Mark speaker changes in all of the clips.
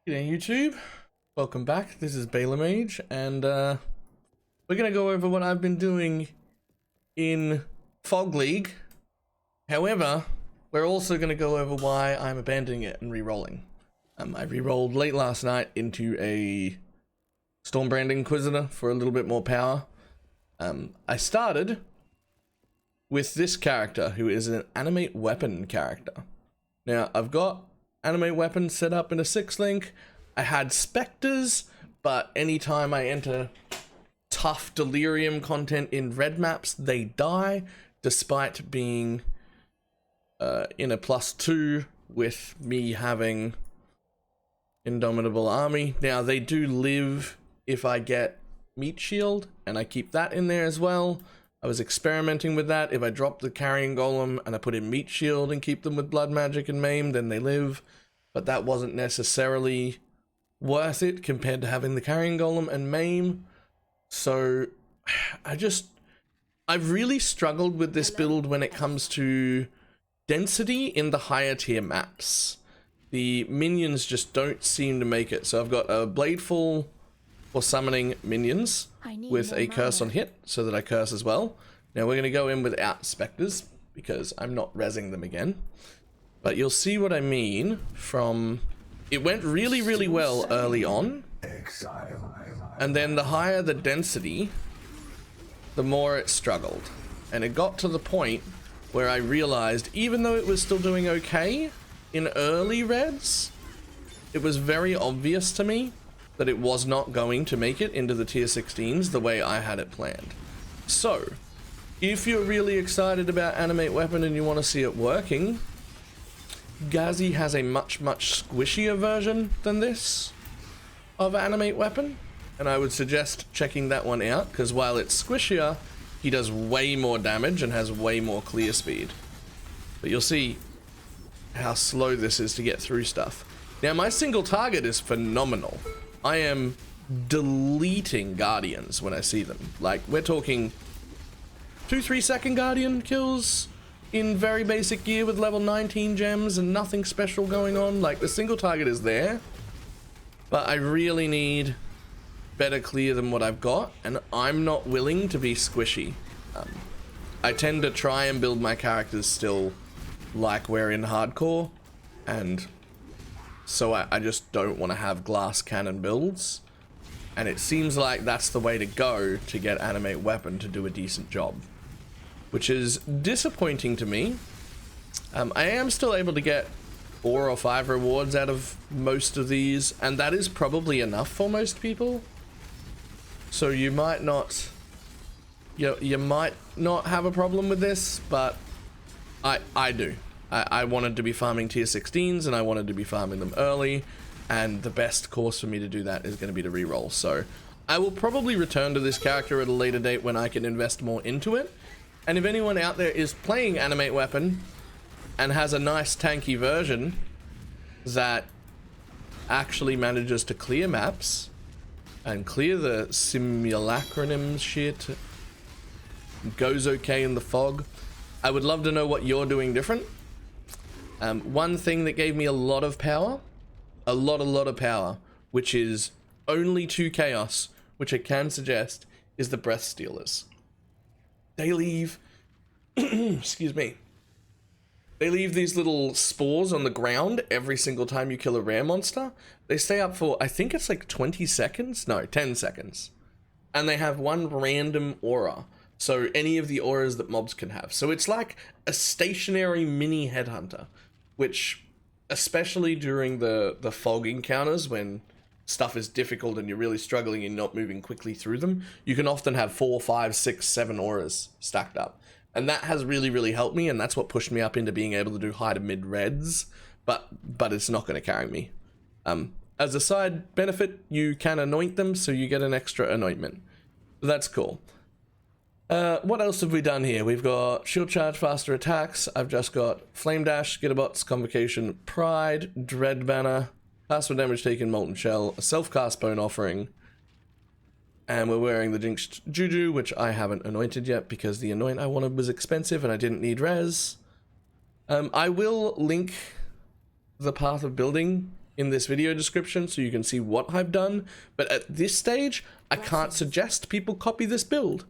Speaker 1: G'day YouTube, welcome back. This is BalorMage, and we're gonna go over what I've been doing in Fog League. However, we're also gonna go over why I'm abandoning it and re-rolling. I re-rolled late last night into a Stormbrand Inquisitor for a little bit more power. I started with this character who is an Animate weapon character. Now, I've got Animate weapons set up in a 6-link. I had Spectres, but anytime I enter tough Delirium content in red maps, they die, despite being in a +2 with me having Indomitable Army. Now, they do live if I get Meat Shield, and I keep that in there as well. I was experimenting with that. If I drop the Carrying Golem and I put in Meat Shield and keep them with Blood Magic and Maim, then they live. But that wasn't necessarily worth it compared to having the Carrying Golem and Maim. So I've really struggled with this build when it comes to density in the higher tier maps. The minions just don't seem to make it. So I've got a Bladeful for summoning minions with a curse on hit, so that I curse as well. Now we're going to go in without Spectres, because I'm not rezzing them again. But you'll see what I mean from... It went really, really well early on. And then the higher the density, the more it struggled. And it got to the point where I realized, even though it was still doing okay in early reds, it was very obvious to me that it was not going to make it into the tier 16s the way I had it planned. So, if you're really excited about Animate Weapon and you want to see it working, Gazi has a much squishier version than this of Animate Weapon, and I would suggest checking that one out, because while it's squishier, he does way more damage and has way more clear speed. But you'll see how slow this is to get through stuff. Now, my single target is phenomenal. I am deleting Guardians when I see them. Like, we're talking 2-3 second Guardian kills in very basic gear with level 19 gems and nothing special going on. Like, the single target is there, but I really need better clear than what I've got, and I'm not willing to be squishy. I tend to try and build my characters still like we're in hardcore, and so I just don't want to have glass cannon builds, and it seems like that's the way to go to get Animate Weapon to do a decent job, which is disappointing to me. I am still able to get 4 or 5 rewards out of most of these, and that is probably enough for most people. So you might not, you might not have a problem with this, but I do. I wanted to be farming tier 16s, and I wanted to be farming them early, and the best course for me to do that is going to be to reroll. So I will probably return to this character at a later date when I can invest more into it. And if anyone out there is playing Animate Weapon and has a nice tanky version that actually manages to clear maps and clear the simulacronym shit, goes okay in the fog, I would love to know what you're doing different. One thing that gave me a lot of power, a lot of power, which is only 2 chaos, which I can suggest, is the Breath Stealers. They leave, excuse me, they leave these little spores on the ground every single time you kill a rare monster. They stay up for, I think it's like 20 seconds? No, 10 seconds. And they have one random aura. So any of the auras that mobs can have. So it's like a stationary mini headhunter, which, especially during the fog encounters when stuff is difficult and you're really struggling and not moving quickly through them, you can often have 4, 5, 6, 7 auras stacked up. And that has really helped me, and that's what pushed me up into being able to do high to mid reds, but it's not going to carry me. As a side benefit, you can anoint them, so you get an extra anointment. That's cool. What else have we done here? We've got Shield Charge, Faster Attacks. I've just got Flame Dash, Skitterbots, Convocation, Pride, Dread Banner, Cast for Damage Taken, Molten Shell, a Self-Cast Bone Offering, and we're wearing the Jinxed Juju, which I haven't anointed yet because the anoint I wanted was expensive and I didn't need res. I will link the path of building in this video description so you can see what I've done, but at this stage, I can't suggest people copy this build.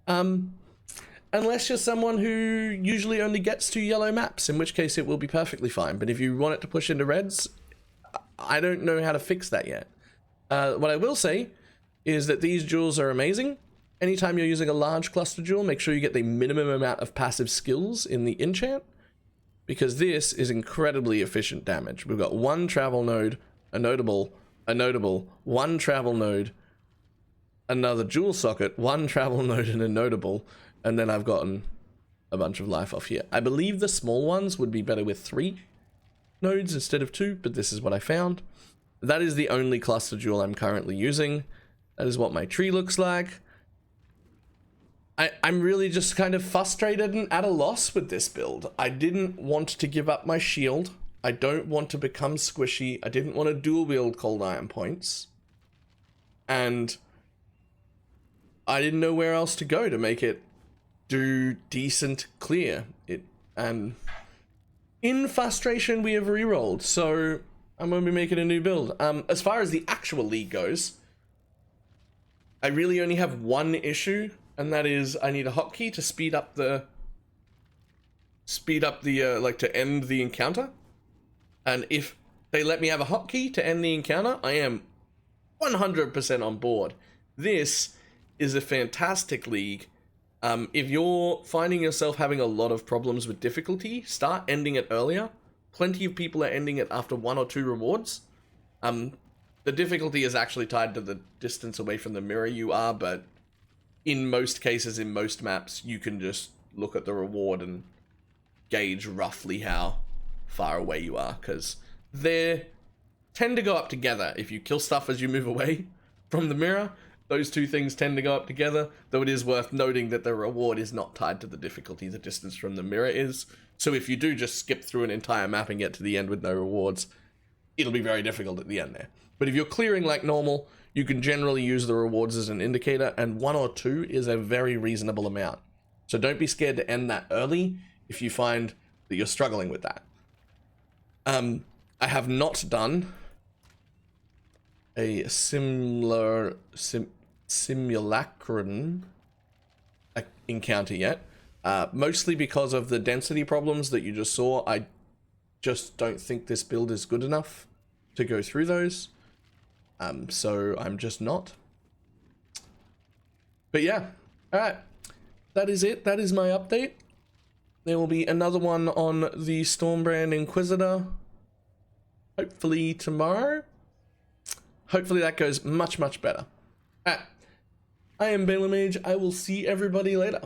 Speaker 1: Unless you're someone who usually only gets 2 yellow maps, in which case it will be perfectly fine. But if you want it to push into reds, I don't know how to fix that yet. What I will say is that these jewels are amazing. Anytime you're using a large cluster jewel, make sure you get the minimum amount of passive skills in the enchant, because this is incredibly efficient damage. We've got 1 travel node, a notable, 1 travel node, another jewel socket, 1 travel node and a notable, and then I've gotten a bunch of life off here. I believe the small ones would be better with 3 nodes instead of 2, but this is what I found. That is the only cluster jewel I'm currently using. That is what my tree looks like. I'm really just kind of frustrated and at a loss with this build. I didn't want to give up my shield. I don't want to become squishy. I didn't want to dual wield cold iron points. And I didn't know where else to go to make it do decent clear. And in frustration, we have re-rolled. So I'm going to be making a new build. As far as the actual league goes, I really only have one issue. And that is, I need a hotkey to speed up the like to end the encounter. And if they let me have a hotkey to end the encounter, I am 100% on board. This is a fantastic league. If you're finding yourself having a lot of problems with difficulty, start ending it earlier. Plenty of people are ending it after 1 or 2 rewards. The difficulty is actually tied to the distance away from the mirror you are, but in most cases, in most maps, you can just look at the reward and gauge roughly how far away you are, because they tend to go up together. If you kill stuff as you move away from the mirror, those 2 things tend to go up together, though it is worth noting that the reward is not tied to the difficulty, the distance from the mirror is. So if you do just skip through an entire map and get to the end with no rewards, it'll be very difficult at the end there. But if you're clearing like normal, you can generally use the rewards as an indicator, and 1 or 2 is a very reasonable amount. So don't be scared to end that early if you find that you're struggling with that. I have not done a simulacrum encounter yet, mostly because of the density problems that you just saw. I just don't think this build is good enough to go through those. So I'm just not. But yeah, alright. That is it. That is my update. There will be another one on the Stormbrand Inquisitor, hopefully tomorrow. Hopefully that goes much, much better. Alright. I am BalorMage. I will see everybody later.